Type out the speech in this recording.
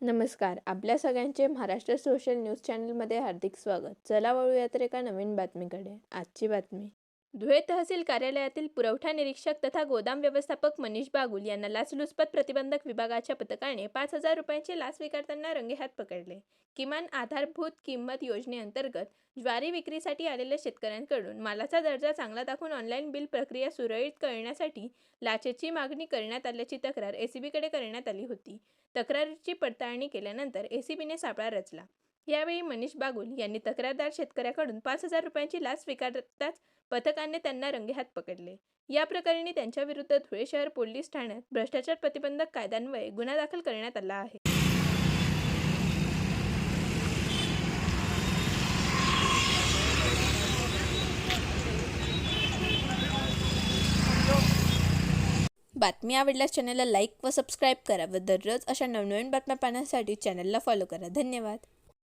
नमस्कार. आपल्या सगळ्यांचे महाराष्ट्र सोशल न्यूज चॅनलमध्ये हार्दिक स्वागत. चला वळूया तर एका नवीन बातमीकडे. आजची बातमी. धुळे तहसील कार्यालयातील पुरवठा निरीक्षक तथा गोदाम व्यवस्थापक मनीष बागुल यांना लाचलुचपत प्रतिबंधक विभागाच्या पथकाने 5,000 रुपयांची लाच स्वीकारताना रंगेहात पकडले. किमान आधारभूत किंमत योजनेअंतर्गत ज्वारी विक्रीसाठी आलेल्या शेतकऱ्यांकडून मालाचा दर्जा चांगला दाखवून ऑनलाईन बिल प्रक्रिया सुरळीत करण्यासाठी लाचेची मागणी करण्यात आल्याची तक्रार एसीबीकडे करण्यात आली होती. तक्रारीची पडताळणी केल्यानंतर एसीबीने सापळा रचला. यावेळी मनीष बागुल यांनी तक्रारदार शेतकऱ्याकडून 5,000 रुपयांची लाच स्वीकारताच पथकाने त्यांना रंगेहात पकडले. या प्रकरणी त्यांच्याविरुद्ध धुळे शहर पोलीस ठाण्यात भ्रष्टाचार प्रतिबंधक कायद्यान्वये गुन्हा दाखल करण्यात आला आहे. बातमी आवडल्यास चॅनलला लाईक व सबस्क्राईब करा व दररोज अशा नवनवीन बातम्या पाहण्यासाठी चॅनलला फॉलो करा. धन्यवाद.